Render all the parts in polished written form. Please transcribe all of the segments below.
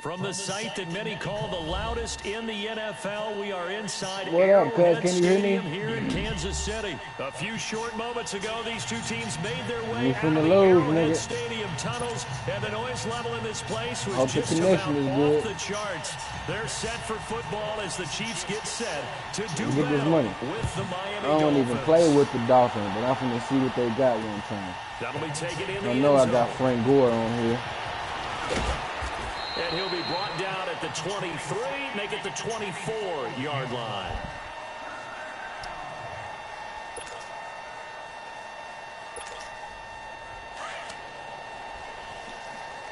From the site that many call the loudest in the NFL, we are inside What up, cuz? Arrowhead Can you hear me? Stadium here in Kansas City. A few short moments ago, these two teams made their way You out finna of the lose, Arrowhead nigga. Stadium tunnels, and the noise level in this place was Hope the just about connection is good. off the charts. They're set for football as the Chiefs get set to do Get this battle money. with the Miami I don't Dolphins. even play with the Dolphins, but I'm finna see what they got one time. That'll be taken in the I know I end got zone. Frank Gore on here. And he'll be brought down at the 23, make it the 24-yard line.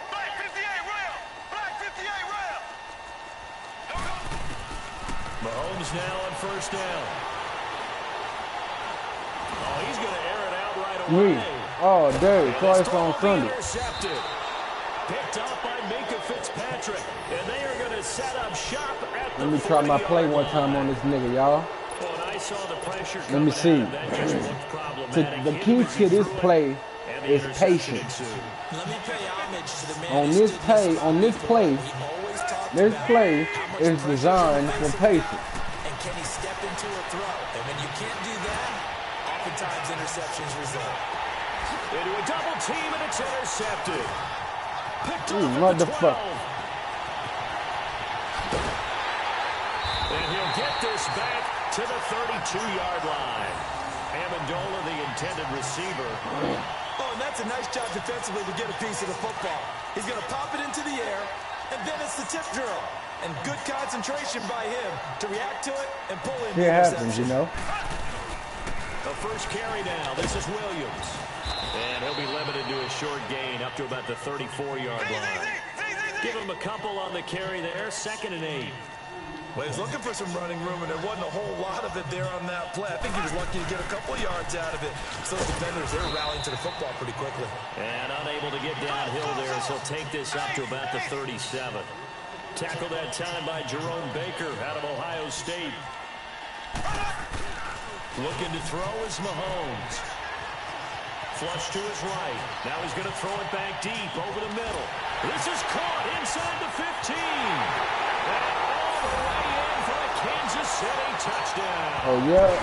Black 58 rail! Black 58 rail! Mahomes now on first down. Oh, he's going to air it out right away. Me. Oh, Derek, And twice this throw on will be Sunday. intercepted. Picked up by Minka Fitzpatrick. And they are going to set up shop at the Let me try my play one time on this nigga, y'all. Oh, and I saw the pressure Let me coming see. out. That just looked problematic. The Hit key him as to he this threw it, play and the is interception patience. ensued. Let me pay homage to the man On who this stood play, his on this ground play, before. He always talked this about play how much is pressure designed for is patience. and can he step into a throw? And when you can't do that, oftentimes interceptions result. Into a double team, and it's intercepted. Picked Ooh, off at the 12. motherfucker. And he'll get this back to the 32-yard line. Amendola, the intended receiver. Oh, and that's a nice job defensively to get a piece of the football. He's going to pop it into the air, and then it's the tip drill. And good concentration by him to react to it and pull in the It interception. happens, you know. The first carry now. This is Williams. And he'll be limited to a short gain up to about the 34-yard line. Give him a couple on the carry there. 2nd and 8. Well, he's looking for some running room, and there wasn't a whole lot of it there on that play. I think he was lucky to get a couple yards out of it. So those defenders, they're rallying to the football pretty quickly. And unable to get downhill there, so he'll take this up to about the 37. Tackled that time by Jerome Baker out of Ohio State. Looking to throw is Mahomes. Flush to his right. Now he's going to throw it back deep over the middle. This is caught inside the 15. And all the way in for a Kansas City touchdown. Oh, yeah.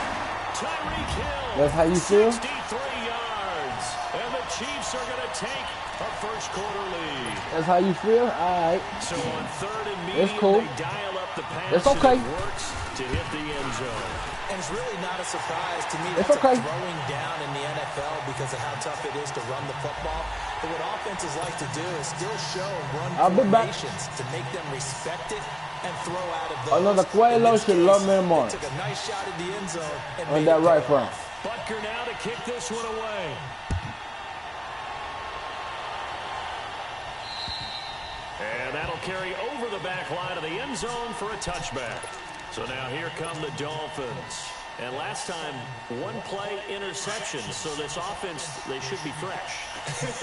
Tyreek Hill. That's how you feel? 63 yards. And the Chiefs are going to take a first quarter lead. That's how you feel? All right. So on 3rd and medium, It's cool. they dial up the pass. It's okay. And it works to hit the end zone. And it's really not a surprise to me. It's That's okay. a throwing down in the NFL because of how tough it is to run the football. But what offenses like to do is still show run I'll be back. formations to make them respect it and throw out of those. Another In Quelo this should case, love me they more. took a nice shot at the end zone and On made that it right pay front. off. Butker now to kick this one away. And that'll carry over the back line of the end zone for a touchback. So now here come the Dolphins. And last time, one play interception. So this offense, they should be fresh.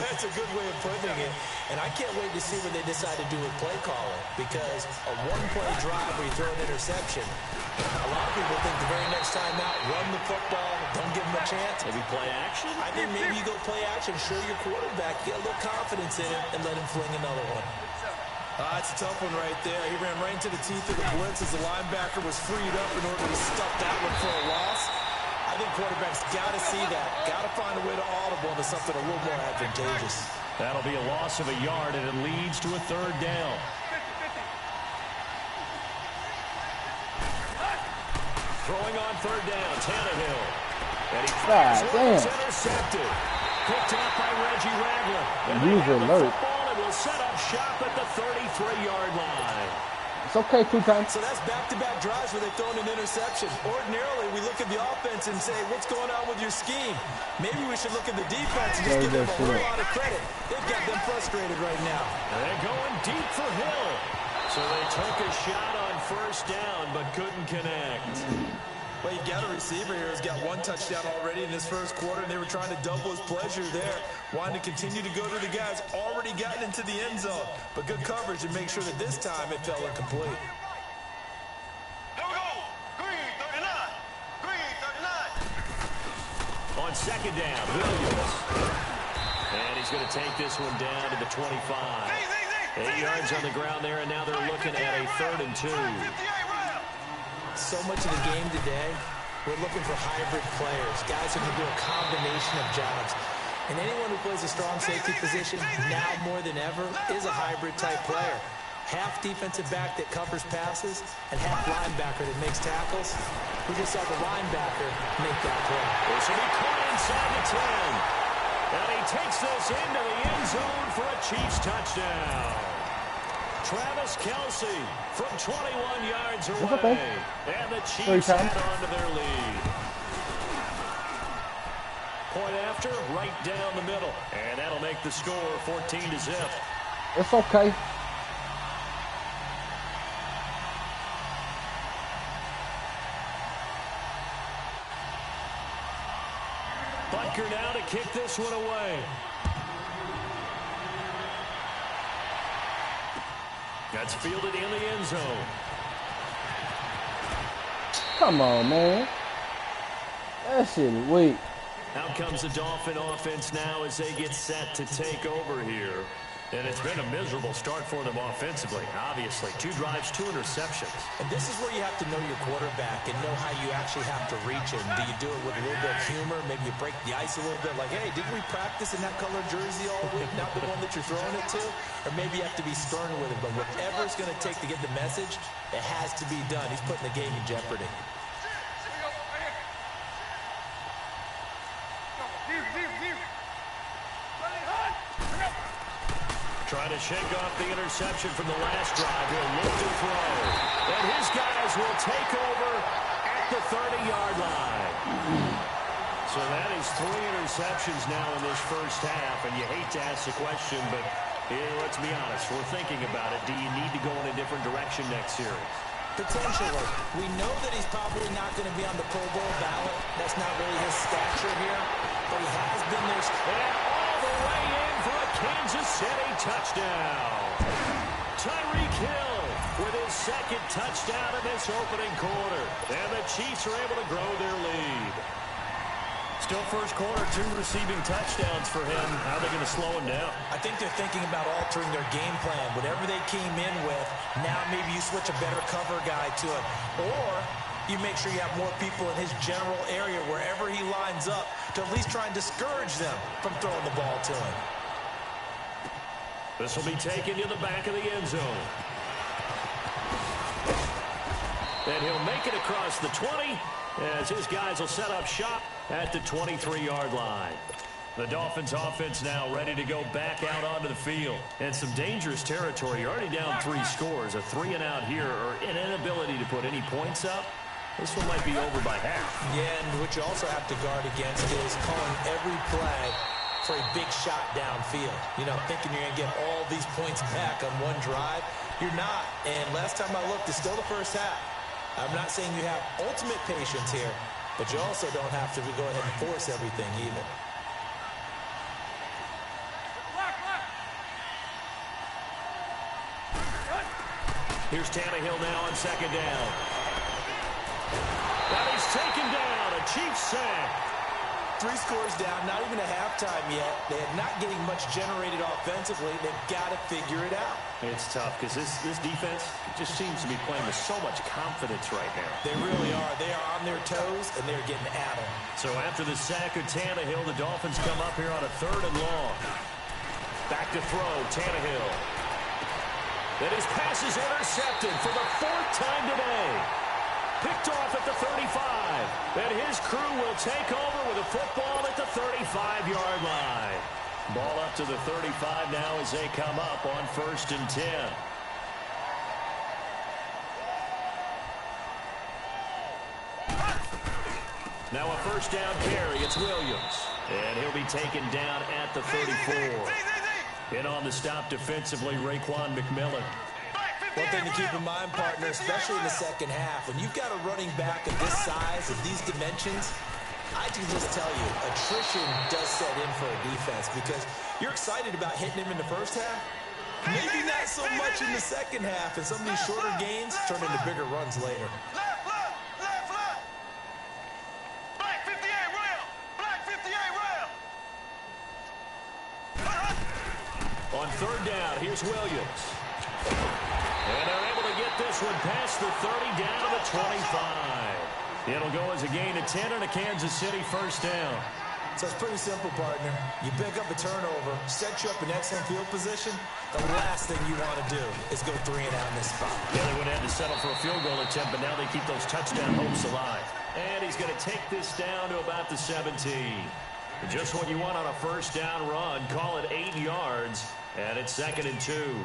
That's a good way of putting it. And I can't wait to see what they decide to do with play calling. Because a one-play drive where you throw an interception, a lot of people think the very next time out, run the football, don't give them a chance. Maybe play action? I think maybe you go play action, show your quarterback, get a little confidence in him, and let him fling another one. That's a tough one right there. He ran right into the teeth of the blitz as the linebacker was freed up in order to stuff that one for a loss. I think quarterbacks got to see that. Got to find a way to audible into something a little more advantageous. That'll be a loss of a yard, and it leads to a 3rd down. Throwing on 3rd down, Tannehill. And he fires one, it's intercepted. Picked up by Reggie Ragland. And they have the football and will set up shop at the 33-yard line. It's okay, 2 times. So that's back-to-back drives where they've thrown an interception. Ordinarily, we look at the offense and say, what's going on with your scheme? Maybe we should look at the defense and just give them a whole lot of credit. They've got them frustrated right now. And they're going deep for Hill. So they took a shot on 1st down, but couldn't connect. Well, you've got a receiver here who's got 1 touchdown already in this 1st quarter, and they were trying to double his pleasure there, wanting to continue to go to the guys already gotten into the end zone. But good coverage to make sure that this time it fell incomplete. Here we go. Green 39. Green 39. On 2nd down, Williams. And he's going to take this one down to the 25. 8 yards on the ground there, and now they're looking at a 3rd and 2. So much of the game today, we're looking for hybrid players, guys who can do a combination of jobs. And anyone who plays a strong safety position, now more than ever, is a hybrid-type player. Half defensive back that covers passes, and half linebacker that makes tackles. We just saw the linebacker make that play. This will be caught inside the 10. And he takes this into the end zone for a Chiefs touchdown. Travis Kelce from 21 yards away. And the Chiefs add on to their lead. Point after, right down the middle. And that'll make the score 14-0. It's okay. Butker now to kick this one away. That's fielded in the end zone. Come on, man. That shit is weak. Out comes the Dolphin offense now as they get set to take over here. And it's been a miserable start for them offensively, obviously. 2 drives, 2 interceptions. And this is where you have to know your quarterback and know how you actually have to reach him. Do you do it with a little bit of humor? Maybe you break the ice a little bit, like, hey, didn't we practice in that color jersey all week, not the one that you're throwing it to? Or maybe you have to be stern with him. But whatever it's going to take to get the message, it has to be done. He's putting the game in jeopardy. Trying to shake off the interception from the last drive. He'll look to throw. And his guys will take over at the 30-yard line. So that is 3 interceptions now in this first half. And you hate to ask the question, but let's be honest. We're thinking about it. Do you need to go in a different direction next series? Potentially. We know that he's probably not going to be on the Pro Bowl ballot. That's not really his stature here. But he has been there. And all the way in for a Kansas City touchdown. Tyreek Hill with his 2nd touchdown in this opening quarter. And the Chiefs are able to grow their lead. Still first quarter, 2 receiving touchdowns for him. How are they going to slow him down? I think they're thinking about altering their game plan. Whatever they came in with, now maybe you switch a better cover guy to it. Or you make sure you have more people in his general area wherever he lines up to at least try and discourage them from throwing the ball to him. This will be taken to the back of the end zone. And he'll make it across the 20 as his guys will set up shop at the 23-yard line. The Dolphins offense now ready to go back out onto the field. And some dangerous territory. You're already down 3 scores. A 3-and-out here or an inability to put any points up. This one might be over by half. Yeah, and what you also have to guard against is calling every play for a big shot downfield. You know, thinking you're going to get all these points back on one drive. You're not. And last time I looked, it's still the first half. I'm not saying you have ultimate patience here, but you also don't have to go ahead and force everything either. Here's Tannehill now on 2nd down. Now he's taken down. A Chiefs sack. 3 scores down, not even a halftime yet. They're not getting much generated offensively. They've got to figure it out. It's tough because this defense just seems to be playing with so much confidence right now. They really are. They are on their toes, and they're getting at them. So after the sack of Tannehill, the Dolphins come up here on a 3rd and long. Back to throw, Tannehill. Then his pass is intercepted for the 4th time today. Picked off at the 35. And his crew will take over with a football at the 35-yard line. Ball up to the 35 now as they come up on 1st and 10. Now a 1st down carry. It's Williams. And he'll be taken down at the 34. In on the stop defensively, Raekwon McMillan. One thing to keep in mind, partner, especially in the second half, when you've got a running back of this size, of these dimensions, I can just tell you, attrition does set in for a defense because you're excited about hitting him in the first half. Maybe not so much in the second half, and some of these shorter gains turn into bigger runs later. Left. Black 58, rail. Black 58, rail. On third down, here's Williams. And they're able to get this one past the 30 down to the 25. It'll go as a gain of 10 on a Kansas City first down. So it's pretty simple, partner. You pick up a turnover, set you up in excellent field position. The last thing you want to do is go 3 and out in this spot. Yeah, they would have had to settle for a field goal attempt, but now they keep those touchdown hopes alive. And he's going to take this down to about the 17. Just what you want on a first down run. Call it 8 yards, and it's 2nd and 2.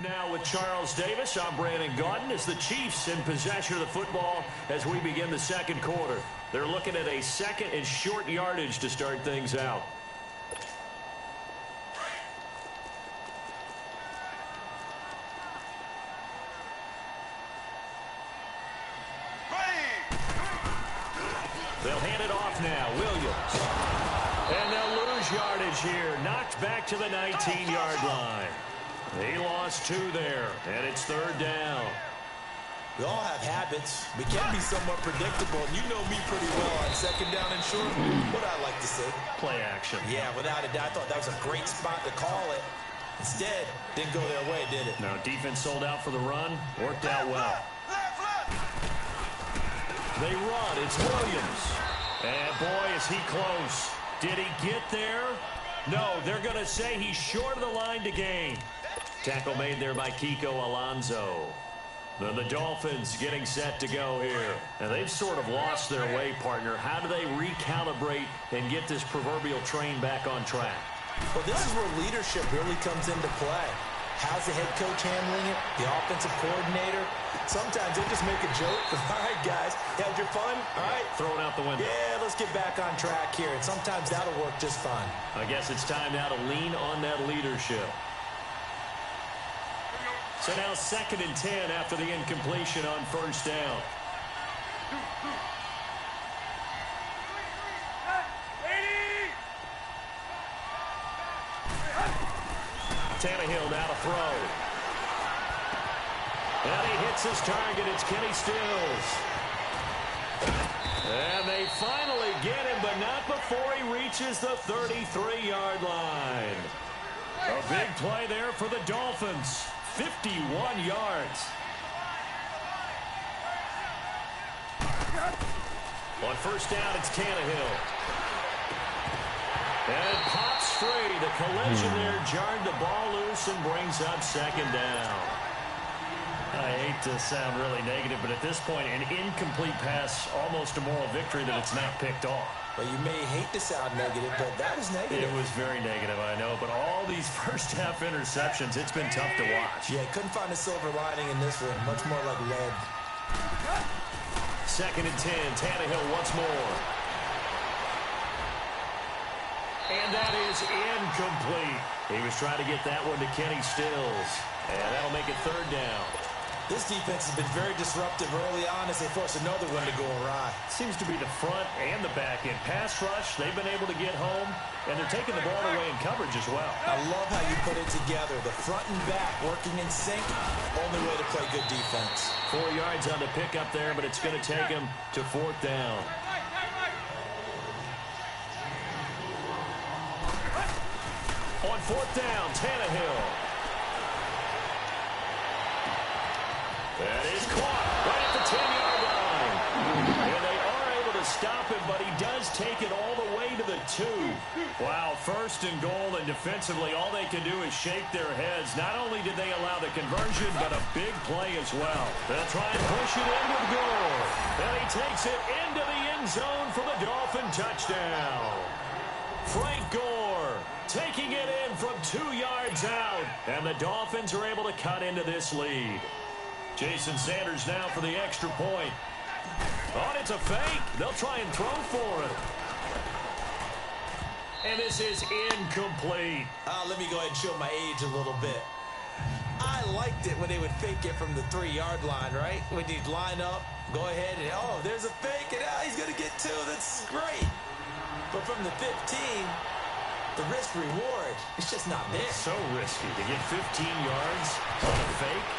Now with Charles Davis, I'm Brandon Gaudin as the Chiefs in possession of the football as we begin the second quarter. They're looking at a 2nd and short yardage to start things out. They'll hand it off now. Williams. And they'll lose yardage here. Knocked back to the 19-yard line. He lost 2 there, and it's 3rd down. We all have habits. We can be somewhat predictable, and you know me pretty well on 2nd down and short. What I like to say. Play action. Yeah, without a doubt. I thought that was a great spot to call it. Instead, didn't go their way, did it? No, defense sold out for the run. Worked out well. They run. It's Williams. And, boy, is he close. Did he get there? No, they're going to say he's short of the line to gain. Tackle made there by Kiko Alonso. Then the Dolphins getting set to go here. And they've sort of lost their way, partner. How do they recalibrate and get this proverbial train back on track? Well, this is where leadership really comes into play. How's the head coach handling it? The offensive coordinator? Sometimes they just make a joke. All right, guys, had your fun? All right. Throw it out the window. Yeah, let's get back on track here. And sometimes that'll work just fine. I guess it's time now to lean on that leadership. So now 2nd and 10 after the incompletion on first down. Tannehill now to throw. And he hits his target. It's Kenny Stills. And they finally get him, but not before he reaches the 33-yard line. A big play there for the Dolphins. 51 yards. On first down, it's Tannehill. And it pops free. The collision there jarred the ball loose and brings up 2nd down. I hate to sound really negative, but at this point, an incomplete pass, almost a moral victory that it's not picked off. Well, you may hate to sound negative, but that was negative. It was very negative, I know. But all these first-half interceptions, it's been tough to watch. Yeah, couldn't find a silver lining in this one. Much more like lead. 2nd and 10. Tannehill once more. And that is incomplete. He was trying to get that one to Kenny Stills. And that'll make it 3rd down. This defense has been very disruptive early on as they force another one to go awry. Seems to be the front and the back end. Pass rush, they've been able to get home, and they're taking the ball away in coverage as well. I love how you put it together. The front and back working in sync. Only way to play good defense. 4 yards on the pickup there, but it's going to take him to 4th down. On 4th down, Tannehill. That is caught right at the 10-yard line. And they are able to stop him, but he does take it all the way to the 2. Wow, 1st and goal, and defensively, all they can do is shake their heads. Not only did they allow the conversion, but a big play as well. They'll try and push it in with Gore. And he takes it into the end zone for the Dolphin touchdown. Frank Gore taking it in from 2 yards out. And the Dolphins are able to cut into this lead. Jason Sanders now for the extra point. Oh, it's a fake. They'll try and throw for it. And this is incomplete. Let me go ahead and show my age a little bit. I liked it when they would fake it from the 3-yard line, right? When you'd line up, go ahead, and, oh, there's a fake, and he's going to get 2. That's great. But from the 15, the risk-reward, it's just not there. It's so risky to get 15 yards on a fake.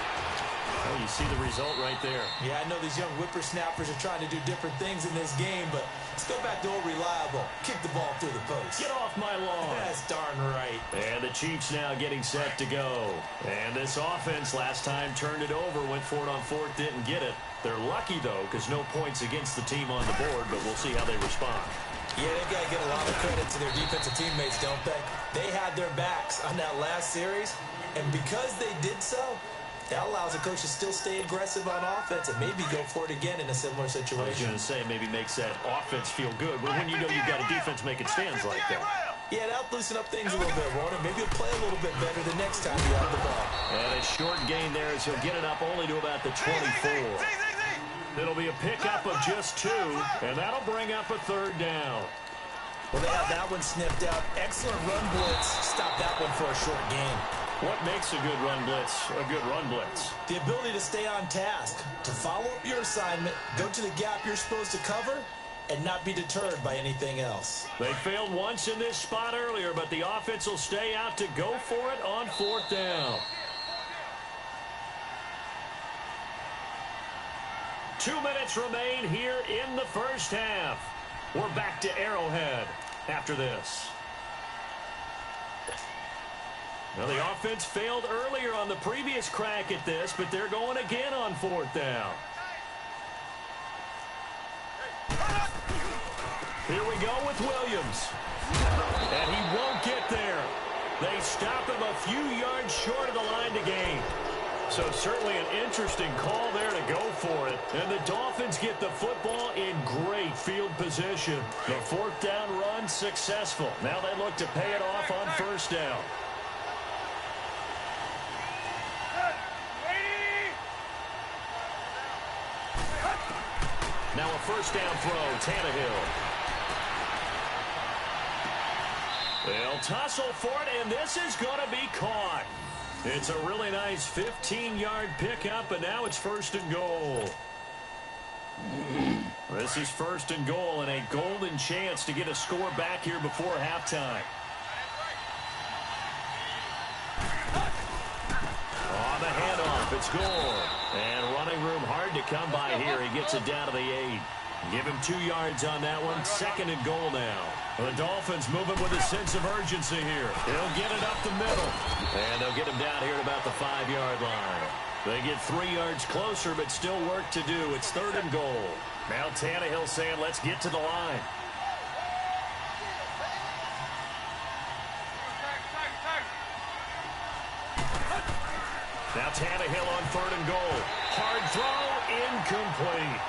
Oh, you see the result right there. Yeah, I know these young whippersnappers are trying to do different things in this game, but let's go back to old reliable. Kick the ball through the post. Get off my lawn. That's darn right. And the Chiefs now getting set to go. And this offense last time turned it over, went for it on 4th, didn't get it. They're lucky, though, because no points against the team on the board, but we'll see how they respond. Yeah, they've got to get a lot of credit to their defensive teammates, don't they? They had their backs on that last series, and because they did so, that allows the coach to still stay aggressive on offense and maybe go for it again in a similar situation. I was going to say, maybe makes that offense feel good, but when you know you've got a defense making stands like that. Yeah, that'll loosen up things a little bit, won't it? Maybe he'll play a little bit better the next time you have the ball. And a short gain there as he'll get it up only to about the 24. It'll be a pickup of just 2, and that'll bring up a 3rd down. Well, they have that one sniffed out. Excellent run blitz. Stop that one for a short gain. What makes a good run blitz a good run blitz? The ability to stay on task, to follow up your assignment, go to the gap you're supposed to cover, and not be deterred by anything else. They failed once in this spot earlier, but the offense will stay out to go for it on 4th down. 2 minutes remain here in the first half. We're back to Arrowhead after this. Now, the offense failed earlier on the previous crack at this, but they're going again on 4th down. Here we go with Williams. And he won't get there. They stop him a few yards short of the line to gain. So certainly an interesting call there to go for it. And the Dolphins get the football in great field position. The 4th down run successful. Now they look to pay it off on 1st down. Now a 1st down throw, Tannehill. They'll tussle for it, and this is going to be caught. It's a really nice 15-yard pickup, and now it's 1st and goal. This is 1st and goal, and a golden chance to get a score back here before halftime. On the handoff, it's Gore. And running room hard to come by here. He gets it down to the 8. Give him 2 yards on that one. 2nd and goal now. The Dolphins moving with a sense of urgency here. He'll get it up the middle. And they'll get him down here at about the 5-yard line. They get 3 yards closer, but still work to do. It's 3rd and goal. Now Tannehill saying, let's get to the line. Now Tannehill on 3rd and goal. Hard throw, incomplete.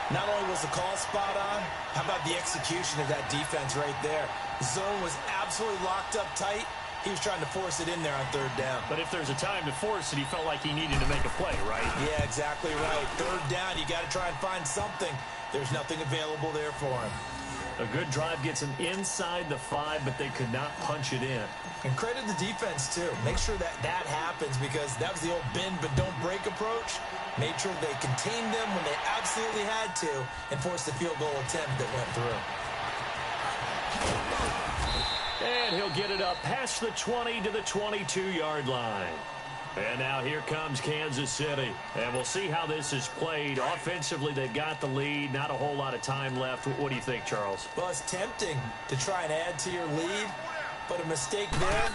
Not only was the call spot on, how about the execution of that defense right there? The zone was absolutely locked up tight. He was trying to force it in there on 3rd down. But if there's a time to force it, he felt like he needed to make a play, right? Yeah, exactly right. 3rd down, you got to try and find something. There's nothing available there for him. A good drive gets him inside the 5, but they could not punch it in. And credit the defense, too. Make sure that that happens because that was the old bend but don't break approach. Made sure they contained them when they absolutely had to and forced the field goal attempt that went through. And he'll get it up past the 20 to the 22-yard line. And now here comes Kansas City. And we'll see how this is played. Offensively, they've got the lead. Not a whole lot of time left. What do you think, Charles? Well, it's tempting to try and add to your lead. But a mistake there,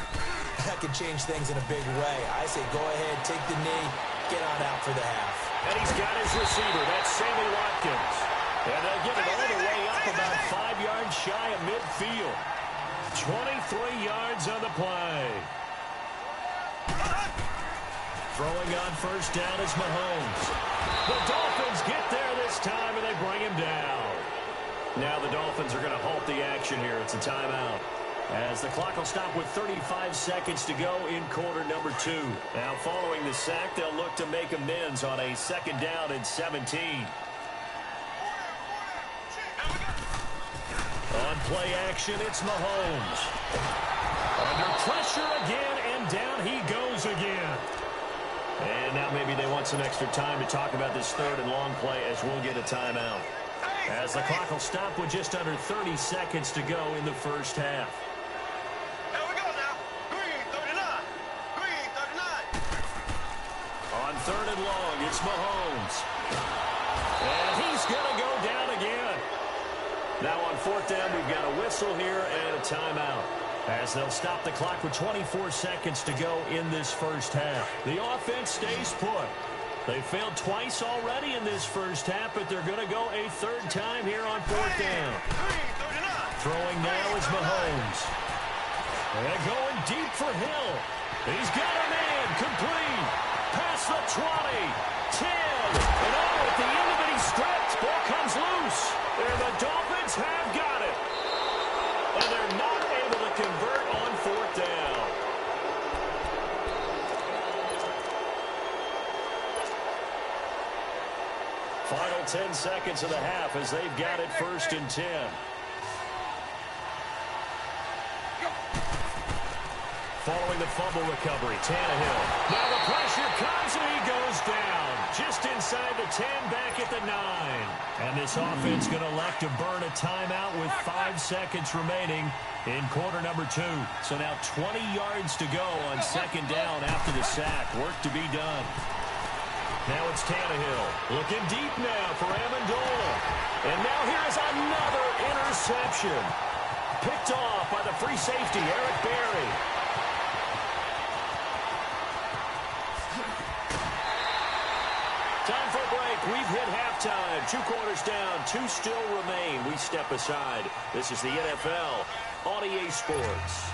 that could change things in a big way. I say go ahead, take the knee, get on out for the half. And he's got his receiver. That's Sammy Watkins. And they'll get it all the way up about 5 yards shy of midfield. 23 yards on the play. Throwing on 1st down is Mahomes. The Dolphins get there this time, and they bring him down. Now the Dolphins are going to halt the action here. It's a timeout. As the clock will stop with 35 seconds to go in quarter number 2. Now following the sack, they'll look to make amends on a 2nd down and 17. On play action, it's Mahomes. Under pressure again, and down he goes again. And now maybe they want some extra time to talk about this third and long play as we'll get a timeout. As the clock will stop with just under 30 seconds to go in the first half. Here we go now. Green 39. Green 39. On third and long, it's Mahomes. And he's going to go down again. Now on fourth down, we've got a whistle here and a timeout, as they'll stop the clock with 24 seconds to go in this first half. The offense stays put. They failed twice already in this first half, but they're going to go a third time here on fourth down. Throwing now is Mahomes. And going deep for Hill. He's got a man complete. Past the 20, 10, and oh, at the end of it, he's stripped. Ball comes loose. And the Dolphins have got it. And they're not able to convert on fourth down. Final 10 seconds of the half as they've got it first and 10. Following the fumble recovery, Tannehill. Now the pressure comes and he goes down. Just inside the 10, back at the 9. And this offense going to elect to burn a timeout with 5 seconds remaining in quarter number 2. So now 20 yards to go on second down after the sack. Work to be done. Now it's Tannehill. Looking deep now for Amendola. And now here's another interception. Picked off by the free safety, Eric Berry. Time for a break. We've hit halftime. 2 quarters down. 2 still remain. We step aside. This is the NFL on EA Sports.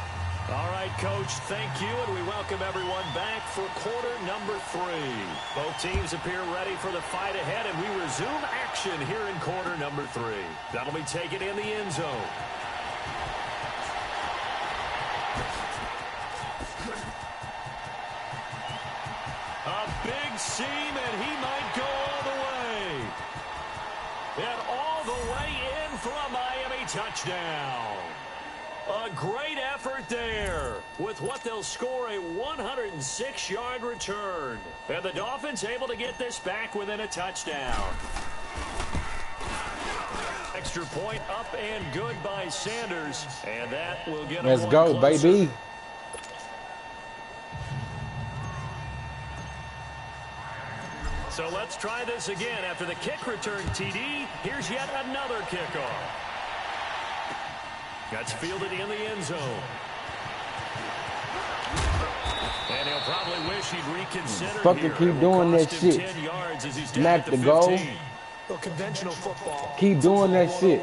All right, Coach, thank you, and we welcome everyone back for quarter number 3. Both teams appear ready for the fight ahead, and we resume action here in quarter number 3. That'll be taken in the end zone. A big seam, and he might go all the way. And all the way in for a Miami touchdown. A great effort there with what they'll score a 106-yard return. And the Dolphins able to get this back within a touchdown. Extra point up and good by Sanders. And that will get Let's go, closer. Baby. So let's try this again. After the kick return TD, here's yet another kickoff. That's fielded in the end zone. And he'll probably wish he'd reconsider. Fucking keep doing that shit. Snap the goal. Well, conventional football. Keep doing that shit.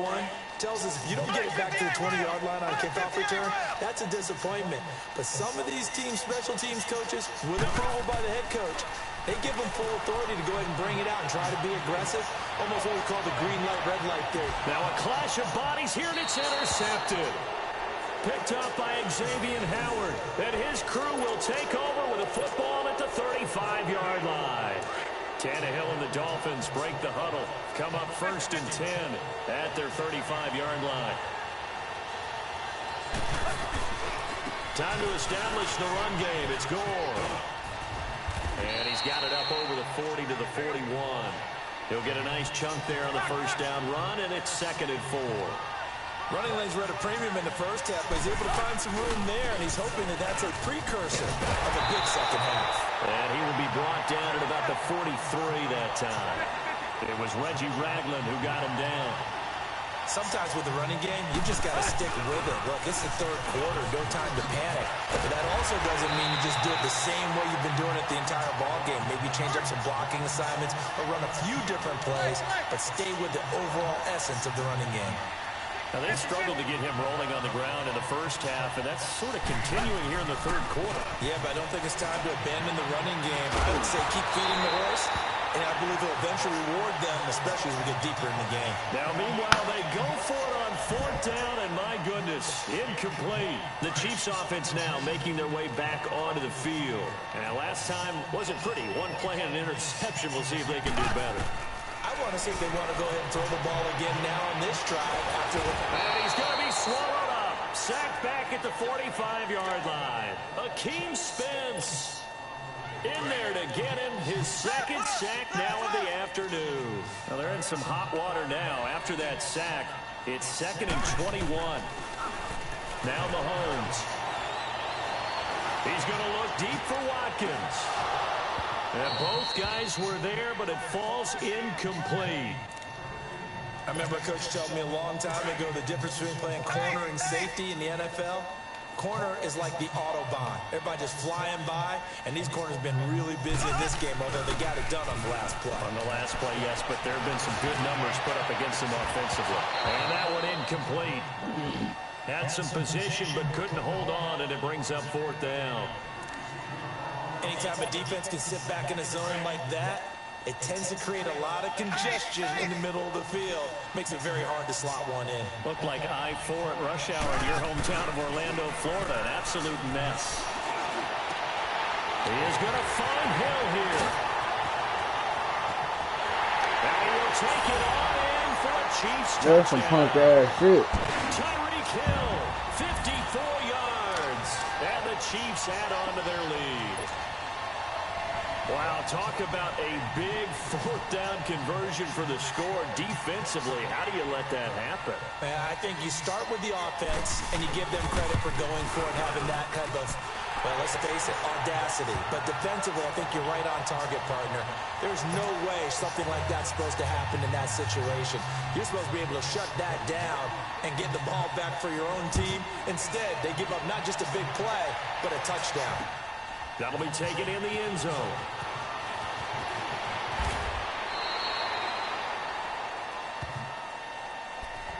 Tells us if you don't get it back to the 20-yard line on a kickoff return, that's a disappointment. But some of these teams, special teams coaches, with approval by the head coach, they give them full authority to go ahead and bring it out and try to be aggressive. Almost what we call the green light, red light theory. Now a clash of bodies here, and it's intercepted. Picked up by Xavier Howard. And his crew will take over with a football at the 35-yard line. Tannehill and the Dolphins break the huddle. Come up first and 10 at their 35-yard line. Time to establish the run game. It's Gore. And he's got it up over the 40 to the 41. He'll get a nice chunk there on the first down run, and it's 2nd and 4. Running lanes were at a premium in the first half, but he's able to find some room there, and he's hoping that that's a precursor of a big second half. And he will be brought down at about the 43 that time. It was Reggie Ragland who got him down. Sometimes with the running game, you just got to stick with it. Look, this is the third quarter, no time to panic. But that also doesn't mean you just do it the same way you've been doing it the entire ball game. Maybe change up some blocking assignments or run a few different plays, but stay with the overall essence of the running game. Now, they struggled to get him rolling on the ground in the first half, and that's sort of continuing here in the third quarter. Yeah, but I don't think it's time to abandon the running game. I would say keep feeding the horse, and I believe it'll eventually reward them, especially as we get deeper in the game. Now, meanwhile, they go for it on fourth down, and my goodness, incomplete. The Chiefs offense now making their way back onto the field. And last time wasn't pretty. One play and an interception. We'll see if they can do better. I want to see if they want to go ahead and throw the ball again now on this drive after. And he's going to be swallowed up. Sacked back at the 45-yard line. Akeem Spence. In there to get him his second sack now of the afternoon. Well, they're in some hot water now. After that sack, it's 2nd and 21. Now Mahomes. He's going to look deep for Watkins. And both guys were there, but it falls incomplete. I remember a coach told me a long time ago the difference between playing corner and safety in the NFL. Corner is like the Autobahn. Everybody just flying by, and these corners have been really busy in this game, although they got it done on the last play. On the last play, yes, but there have been some good numbers put up against them offensively. And that one incomplete. Had some position, but couldn't hold on, and it brings up 4th down. Anytime a defense can sit back in a zone like that, it tends to create a lot of congestion in the middle of the field. Makes it very hard to slot one in. Looked like I-4 at rush hour in your hometown of Orlando, Florida. An absolute mess. He is going to find Hill here. And he will take it on in for a Chiefs touchdown. That's some punk-ass shit. Tyreek Hill, 54 yards. And the Chiefs add on to their lead. Wow, talk about a big 4th down conversion for the score defensively. How do you let that happen? I think you start with the offense, and you give them credit for going for it, having that kind of, well, let's face it, audacity. But defensively, I think you're right on target, partner. There's no way something like that's supposed to happen in that situation. You're supposed to be able to shut that down and get the ball back for your own team. Instead, they give up not just a big play, but a touchdown. That'll be taken in the end zone.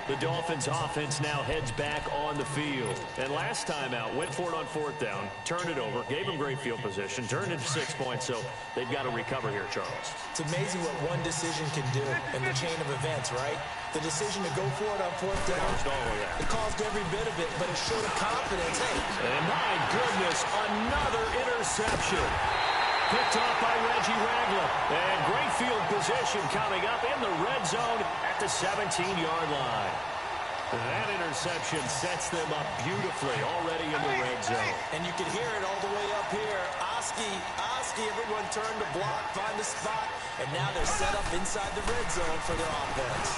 The Dolphins offense now heads back on the field. And last time out, went for it on 4th down, turned it over, gave them great field position, turned into 6 points, so they've got to recover here, Charles. It's amazing what one decision can do in the chain of events, right? The decision to go for it on 4th down, it caused every bit of it, but it showed a confidence. Hey. And my goodness, another interception. Picked off by Reggie Ragland. And great field position coming up in the red zone at the 17-yard line. That interception sets them up beautifully already in the red zone. And you can hear it all the way up here. Oski, everyone turned to block, find a spot, and now they're set up inside the red zone for their offense.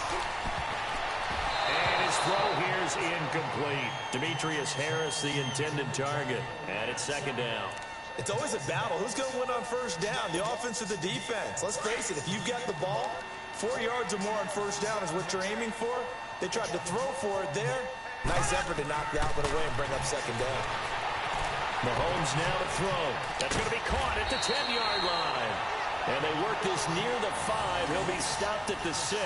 And his throw here is incomplete. Demetrius Harris, the intended target. And it's 2nd down. It's always a battle. Who's going to win on 1st down, the offense or the defense? Let's face it, if you've got the ball, 4 yards or more on 1st down is what you're aiming for. They tried to throw for it there. Nice effort to knock that one away and bring up 2nd down. Mahomes now to throw. That's going to be caught at the 10-yard line. And they work this near the 5. He'll be stopped at the 6.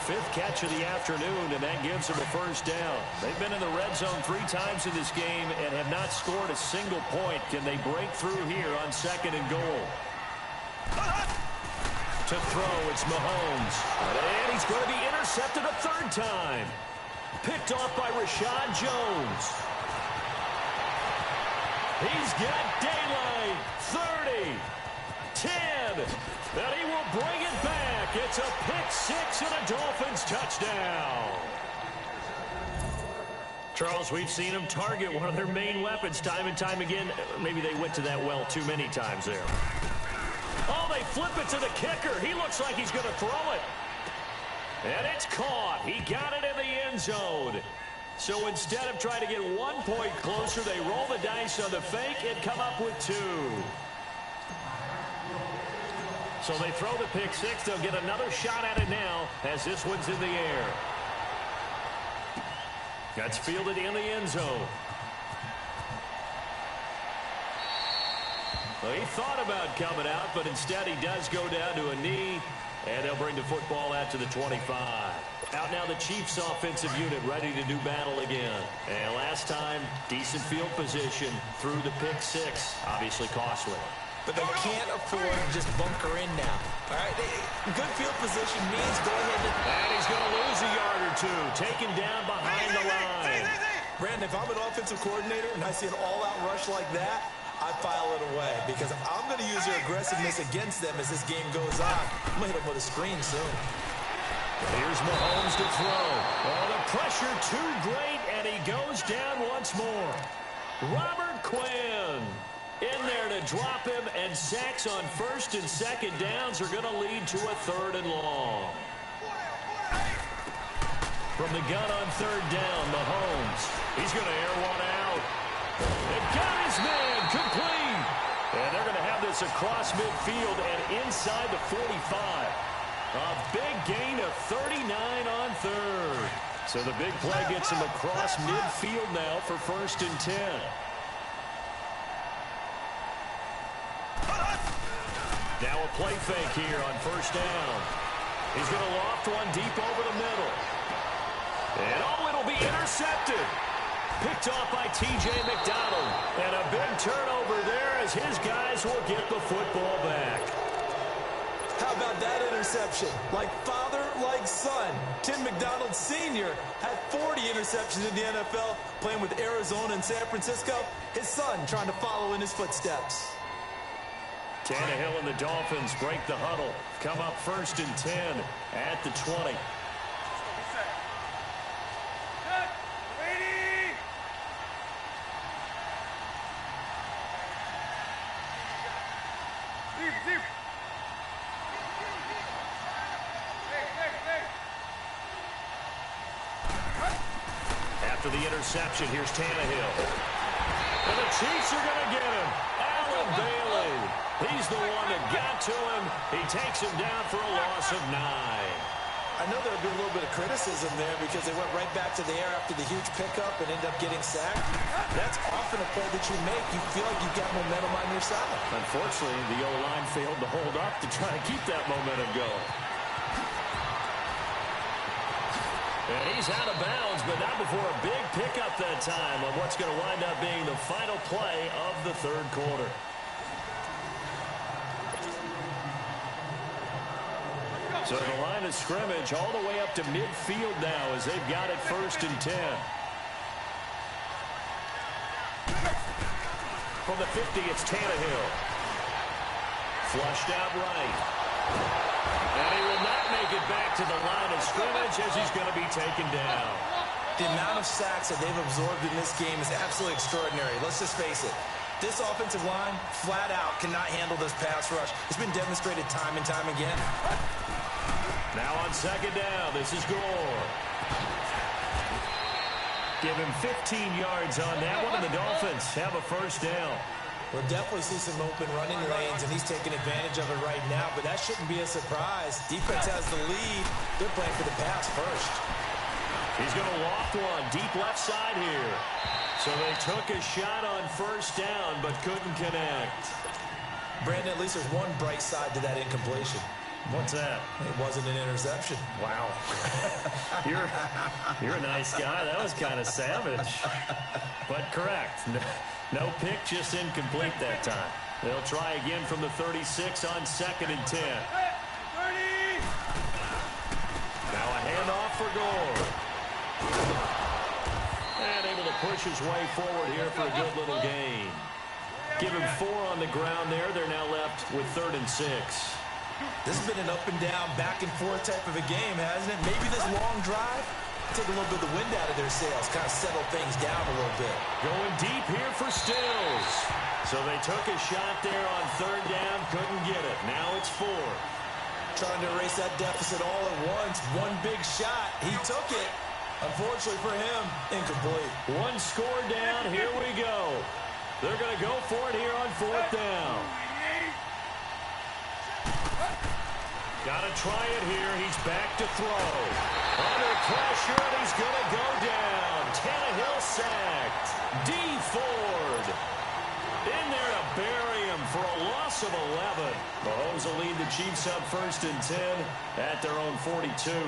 5th catch of the afternoon, and that gives them a 1st down. They've been in the red zone 3 times in this game and have not scored a single point. Can they break through here on 2nd and goal? To throw, it's Mahomes. And he's going to be intercepted a 3rd time. Picked off by Rashad Jones. He's got daylight. 30. 10. And he will bring it back. It's a pick 6 and a Dolphins touchdown. Charles, we've seen them target one of their main weapons time and time again. Maybe they went to that well too many times there. Oh, they flip it to the kicker. He looks like he's going to throw it. And it's caught. He got it in the end zone. So instead of trying to get 1 point closer, they roll the dice on the fake and come up with 2. So they throw the pick 6. They'll get another shot at it now as this one's in the air. That's fielded in the end zone. Well, he thought about coming out, but instead he does go down to a knee, and they'll bring the football out to the 25. Out now the Chiefs offensive unit ready to do battle again. And last time, decent field position through the pick 6. Obviously costly. But they can't afford to just bunker in now. All right, good field position means go ahead and he's going to lose a yard or 2. Taken down behind the line. Brandon, if I'm an offensive coordinator and I see an all-out rush like that, I file it away because I'm going to use their aggressiveness against them as this game goes on. I'm going to hit them with a screen soon. Here's Mahomes to throw. Oh, the pressure too great, and he goes down once more. Robert Quinn. in there to drop him, and sacks on first and second downs are going to lead to a 3rd and long. From the gun on 3rd down, Mahomes. He's going to air one out. And got his man complete. And they're going to have this across midfield and inside the 45. A big gain of 39 on 3rd. So the big play gets him across midfield now for 1st and 10. Now a play fake here on 1st down. He's going to loft one deep over the middle. And it'll be intercepted. Picked off by T.J. McDonald. And a big turnover there as his guys will get the football back. How about that interception? Like father, like son. Tim McDonald Sr. had 40 interceptions in the NFL, playing with Arizona and San Francisco. His son trying to follow in his footsteps. Tannehill and the Dolphins break the huddle. Come up 1st and 10 at the 20. After the interception, here's Tannehill. And the Chiefs are going to get him. Allen Bailey. He's the one that got to him. He takes him down for a loss of 9. I know there would be a little bit of criticism there because they went right back to the air after the huge pickup and ended up getting sacked. That's often a play that you make. You feel like you've got momentum on your side. Unfortunately, the O-line failed to hold up to try to keep that momentum going. And he's out of bounds, but not before a big pickup that time on what's going to wind up being the final play of the 3rd quarter. So the line of scrimmage all the way up to midfield now as they've got it 1st and 10. From the 50, it's Tannehill. Flushed out right. And he will not make it back to the line of scrimmage as he's going to be taken down. The amount of sacks that they've absorbed in this game is absolutely extraordinary. Let's just face it. This offensive line, flat out, cannot handle this pass rush. It's been demonstrated time and time again. Now on 2nd down, this is Gore. Give him 15 yards on that one, and the Dolphins have a 1st down. We'll definitely see some open running lanes, and he's taking advantage of it right now, but that shouldn't be a surprise. Defense has the lead. They're playing for the pass first. He's going to loft one deep left side here. So they took a shot on 1st down, but couldn't connect. Brandon, at least there's one bright side to that incompletion. What's that? It wasn't an interception. Wow. You're a nice guy. That was kind of savage. But correct. No pick, just incomplete that time. They'll try again from the 36 on 2nd and 10. Now a handoff for Gore. And able to push his way forward here for a good little gain. Give him 4 on the ground there. They're now left with 3rd and 6. This has been an up and down, back and forth type of a game, hasn't it? Maybe this long drive, take a little bit of the wind out of their sails, kind of settle things down a little bit. Going deep here for Stills. So they took a shot there on 3rd down, couldn't get it. Now it's 4. Trying to erase that deficit all at once. One big shot. He took it. Unfortunately for him, incomplete. One score down. Here we go. They're going to go for it here on 4th down. Got to try it here. He's back to throw. Under pressure, and he's going to go down. Tannehill sacked. D. Ford in there to bury him for a loss of 11. Mahomes will lead the Chiefs up 1st and 10 at their own 42. Here we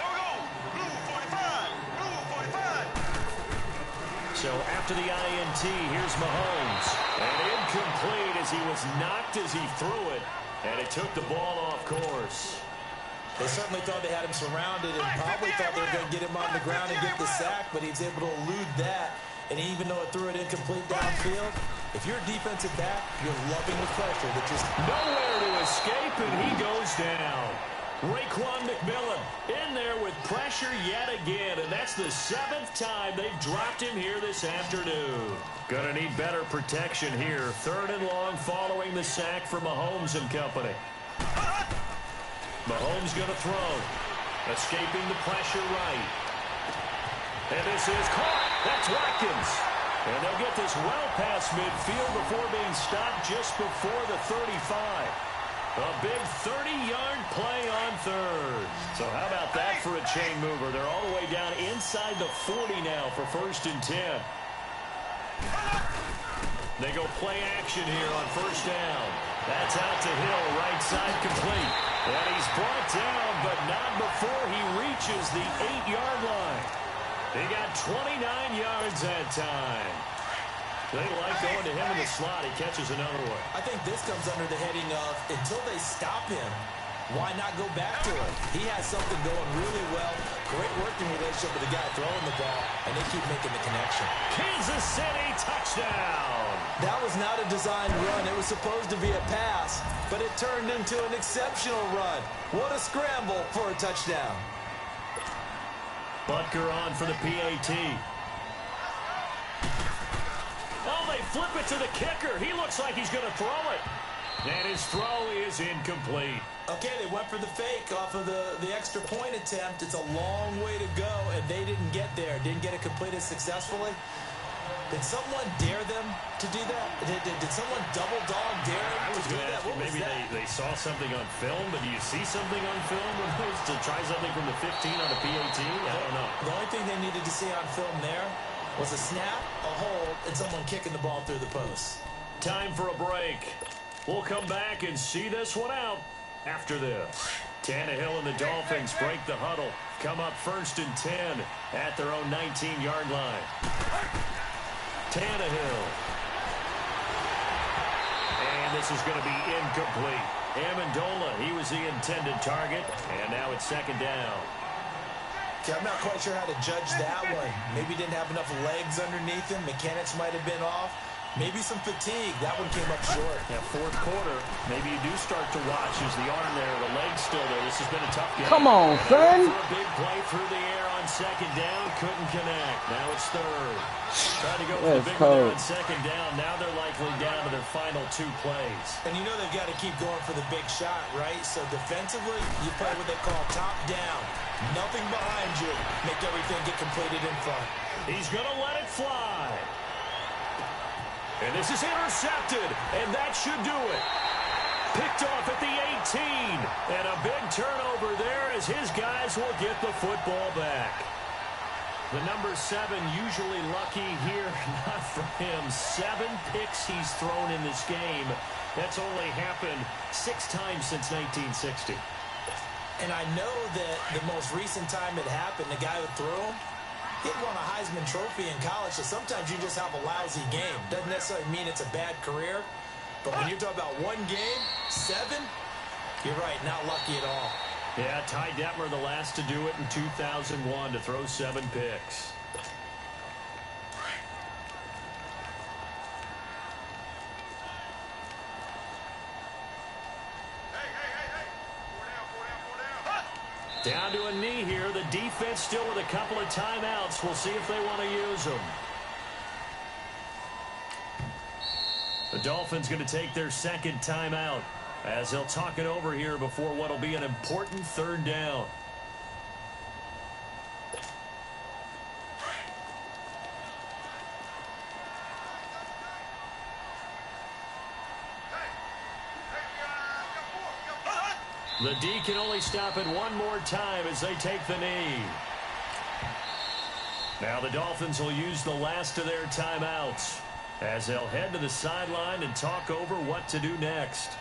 go. Blue 45. Blue 45. So after the INT, here's Mahomes. And incomplete as he was knocked as he threw it. And it took the ball off course. They certainly thought they had him surrounded and probably thought they were going to get him on the ground and get the sack, but he was able to elude that. And even though it threw it incomplete downfield, if you're a defensive back, you're loving the pressure that just nowhere to escape, and he goes down. Raekwon McMillan in there with pressure yet again, and that's the 7th time they've dropped him here this afternoon. Gonna need better protection here. 3rd and long following the sack for Mahomes and company. Mahomes gonna throw. Escaping the pressure right. And this is caught. That's Watkins. And they'll get this well past midfield before being stopped just before the 35. A big 30-yard play on 3rd. So how about that for a chain mover? They're all the way down inside the 40 now for 1st and 10. They go play action here on 1st down. That's out to Hill, right side complete. And he's brought down, but not before he reaches the 8-yard line. They got 29 yards that time. They like going to him in the slot. He catches another one. I think this comes under the heading of, until they stop him, why not go back to it? He has something going really well. Great working relationship with the guy throwing the ball, and they keep making the connection. Kansas City touchdown. That was not a designed run. It was supposed to be a pass, but it turned into an exceptional run. What a scramble for a touchdown. Butker on for the PAT. Oh, they flip it to the kicker. He looks like he's going to throw it. And his throw is incomplete. Okay, they went for the fake off of the extra point attempt. It's a long way to go, and they didn't get there. Didn't get it completed successfully. Did someone dare them to do that? Did someone double dog dare them to do that? What was maybe that? they saw something on film, but do you see something on film to try something from the 15 on the PAT? I don't know. The only thing they needed to see on film there was a snap, a hold, and someone kicking the ball through the post. Time for a break. We'll come back and see this one out after this. Tannehill and the Dolphins break the huddle. Come up 1st and 10 at their own 19-yard line. Tannehill. And this is going to be incomplete. Amendola, he was the intended target, and now it's 2nd down. Okay, I'm not quite sure how to judge that one. Maybe didn't have enough legs underneath him. Mechanics might have been off. Maybe some fatigue. That one came up short. Yeah, 4th quarter. Maybe you do start to watch as the arm there, the leg's still there. This has been a tough game. Come on, son. For a big play through the air on 2nd down. Couldn't connect. Now it's 3rd. Tried to go for the big one there on 2nd down. Now they're likely down to their final 2 plays. And you know they've got to keep going for the big shot, right? So defensively, you play what they call top down. Nothing behind you. Make everything get completed in front. He's going to let it fly. And this is intercepted, and that should do it. Picked off at the 18, and a big turnover there as his guys will get the football back. The number 7 usually lucky here, not for him. 7 picks he's thrown in this game. That's only happened 6 times since 1960. And I know that the most recent time it happened, the guy who threw him, he won a Heisman Trophy in college, so sometimes you just have a lousy game. Doesn't necessarily mean it's a bad career, but when you're talking about 1 game, 7, you're right, not lucky at all. Yeah, Ty Detmer, the last to do it in 2001, to throw 7 picks. Down to a knee here. The defense still with a couple of timeouts. We'll see if they want to use them. The Dolphins going to take their 2nd timeout as they'll talk it over here before what will be an important 3rd down. The D can only stop it one more time as they take the knee. Now the Dolphins will use the last of their timeouts as they'll head to the sideline and talk over what to do next.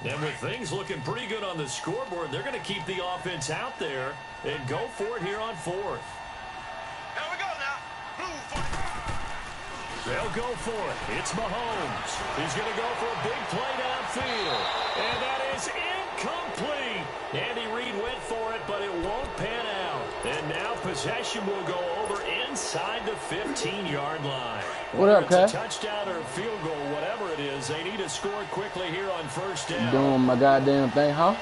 And with things looking pretty good on the scoreboard, they're going to keep the offense out there and go for it here on 4th. Here we go now. Blue for They'll go for it. It's Mahomes. He's going to go for a big play downfield. And that is incomplete. Andy Reid went for it, but it won't pan out. And now possession will go over inside the 15-yard line. What up, Whether Cat? it's a touchdown or a field goal, as they need to score quickly here on first down. Doing my goddamn thing, huh?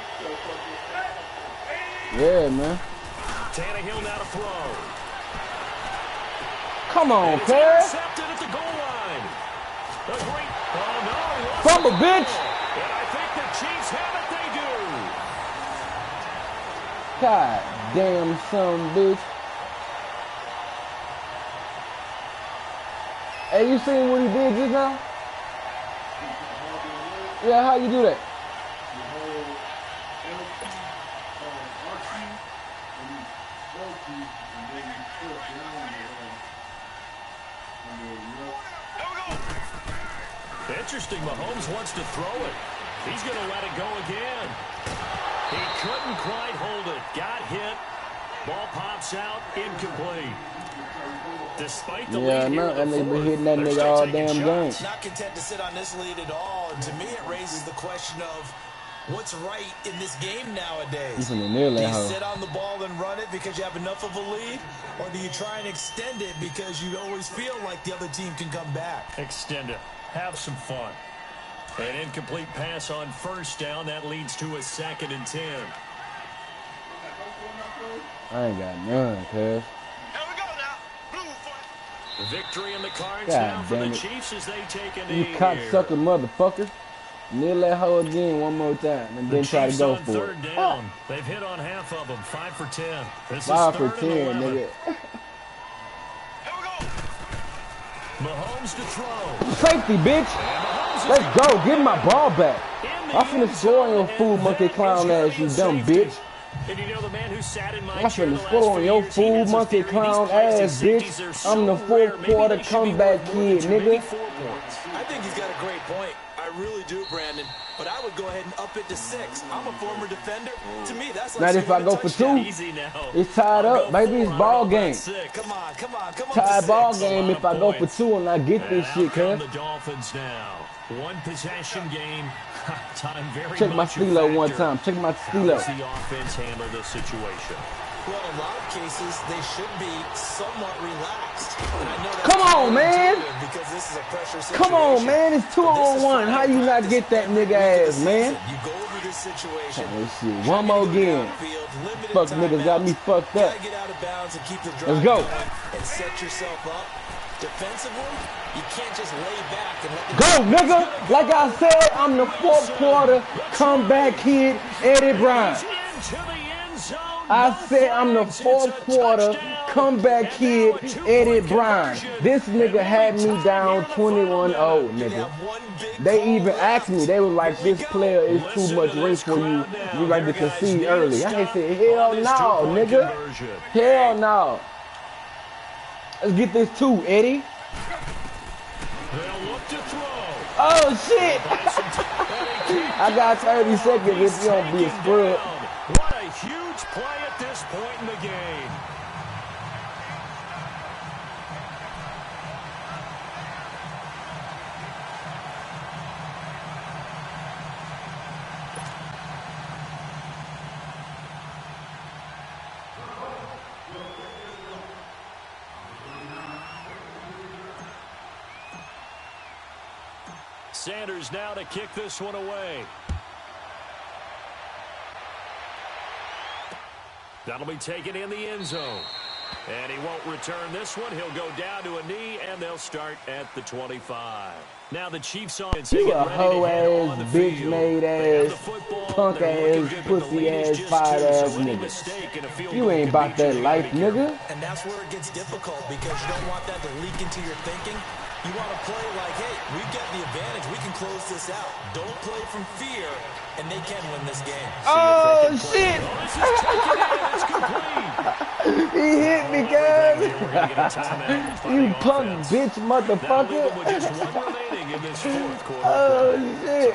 Yeah, man. Tannehill now to throw. Come on, It's Cuz. intercepted at the goal line. A great, oh no, he lost Fumble, the bitch. ball. And I think the Chiefs have it, they do. God damn son, bitch. Hey, you seen what he did just now? Yeah, how you do that? Interesting, Mahomes wants to throw it. He's going to let it go again. He couldn't quite hold it. Got hit. Ball pops out, incomplete. Despite the lead here and they in the been fourth, hitting that they're nigga still all taking damn shots. game. Not content to sit on this lead at all. And to me, it raises the question of what's right in this game nowadays. He's in the near Do lane, you huh? sit on the ball and run it because you have enough of a lead? Or do you try and extend it because you always feel like the other team can come back? Extend it. Have some fun. An incomplete pass on first down. That leads to a 2nd and 10. I ain't got none, cuz. Here we go now. Blue for Victory in the cards God now for damn the it. Chiefs as they take a You knee here. cocksucker motherfucker. Kneel that hoe again one more time and The then try to Chiefs go on for it. third down. They've hit on half of them. 5 for 10. This 5 is for 3rd 10, and 11. nigga. Here we go. Mahomes to throw. Safety, bitch. Mahomes is Let's go. Give my ball back. in the I'm finna end score on your zone, fool and monkey that clown is gonna ass, be you a dumb safety. bitch. And you know the man who sat in my I'm chair the finna last score on few your years, he fool has a monkey theory. clown These plays, ass, these bitch. safeties are so I'm the rare. fourth Maybe quarter they should be comeback worth more than kid, 2, maybe nigga. 4 points. I think he's got a great point. I really do, Brandon. But I would go ahead and up it to 6. I'm a former defender. To me, that's like Not if I scoring a go for touchdown. 2. Easy now. It's tied I'll up, go baby. It's 4 on ball all that game. 6. Come on, come on, come on. Tied to ball 6. game if I go for 2 and I get this And shit, out come cuz. the Dolphins now. One possession game. Time very Check my much a steelo one factor. time. Check my How steelo. does the offense handle this situation? Well, in a lot of cases, they should be somewhat relaxed. And I know that's Come on, man. counterintuitive because this is a pressure situation. Come on, man. It's 2 But this on is 1. fine How you not practice get that every nigga week of ass, the man? season. You go over this situation. Let's see. try One to more get again. downfield, limited Fuck niggas got me timeouts. fucked You up. gotta get out of bounds and keep the drive Let's go. going and set yourself up. Defensively, you can't just lay back and let the Go, nigga. Like I said, I'm the fourth quarter comeback kid, Eddie Bryant. He's into the end zone. I No said I'm the flags. fourth It's a quarter touchdown. comeback And kid, now a two-point Eddie Bryant. conversion. This And nigga we'll had be me tied down here in the final 21-0, minute. You nigga. have one big They call even left. asked me, they was like, Here we this go. player is too Listen much to race this for you. crowd now. You like to There, guys, concede near early. I stop said, hell on this no, two-point nigga. conversion. Hell no. Let's get this too, Eddie. They'll look to throw. Oh, shit. I I got 30 seconds if you don't be a scrub. What a huge play at this point in the game. Sanders now to kick this one away. That'll be taken in the end zone. And he won't return this one. He'll go down to a knee, and they'll start at the 25. Now the Chiefs on. You a hoe-ass, bitch-made ass, punk-ass, pussy-ass, fired-ass nigga. You ain't about that life, nigga. And that's where it gets difficult because you don't want that to leak into your thinking. You want to play like, hey, we've got the advantage. We can close this out. Don't play from fear, and they can win this game. Oh, shit. He hit me, guys. You punk bitch motherfucker. Oh, shit.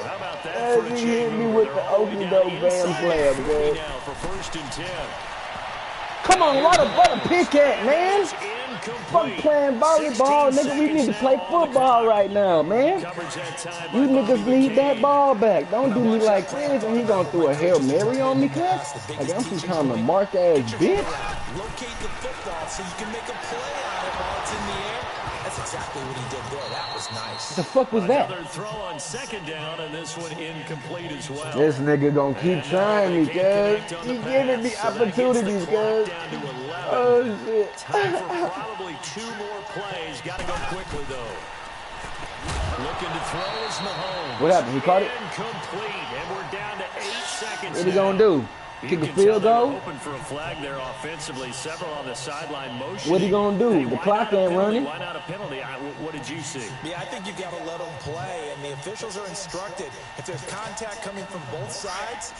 He hit me with the okie doke bam slam, man. Come on, what a pick at, man. Fuck playing volleyball, nigga. We need to play football right now, man. You niggas need that ball back. Don't do me like this, and he gonna throw a Hail Mary on me, cuz. Like, I'm some kind of mark-ass bitch. Locate the football so you can make a play on it while it's in the air. That's exactly what he did there. That was nice. What the fuck was that? Another throw on second down, and this one incomplete as well. This nigga gonna keep trying me, cuz. He giving me opportunities, cuz. Oh, shit. Time for probably 2 more plays. Got to go quickly, though. Looking to throw is Mahomes. What happened? He caught it? Incomplete, and we're down to 8 seconds. What he gonna do? Kick a field goal? Open for a flag there offensively. Several on the sideline motion. What he gonna do? Hey, The clock ain't running. Why not a penalty? What did you see? Yeah, I think you got to let them play, and the officials are instructed. If there's contact coming from both sides,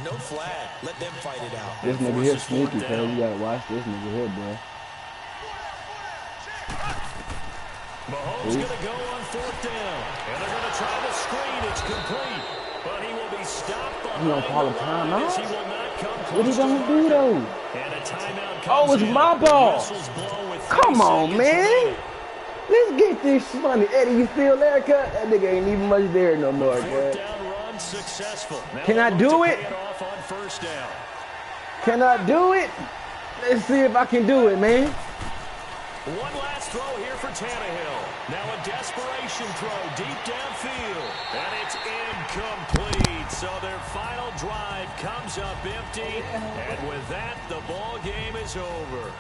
no flag. Let them fight it out. This nigga here sneaky, cuz. You gotta watch this nigga here, bro. Mahomes going to go on 4th down. And they're going to try the screen. It's complete. But he will be stopped behind. You gonna call a timeout? He will not come What he close gonna to do, though? And a timeout Oh, comes it's in. my ball. Whistles blow with 3 Come on, seconds man. remaining. Let's get this money. Eddie, you still there, cut? That nigga ain't even much there no more, 4th cuz. down run successful. Now Can I they look do to it? pay off on 1st down. Can I do it? Let's see if I can do it, man. One last throw here for Tannehill. Now a desperation throw deep downfield. And it's incomplete. So their final drive comes up empty. And with that, the ball game is over.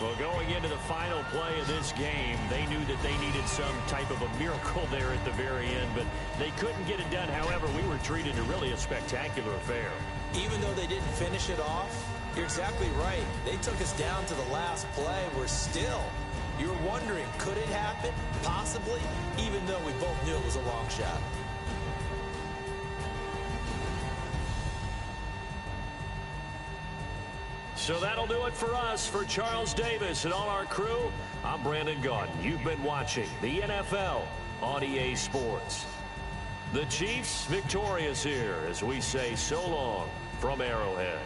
Well, going into the final play of this game, they knew that they needed some type of a miracle there at the very end, but they couldn't get it done. However, we were treated to really a spectacular affair. Even though they didn't finish it off, you're exactly right. They took us down to the last play. We're still. You were wondering, could it happen? Possibly, even though we both knew it was a long shot. So that'll do it for us. For Charles Davis and all our crew, I'm Brandon Gaudin. You've been watching the NFL on EA Sports. The Chiefs victorious here as we say so long from Arrowhead.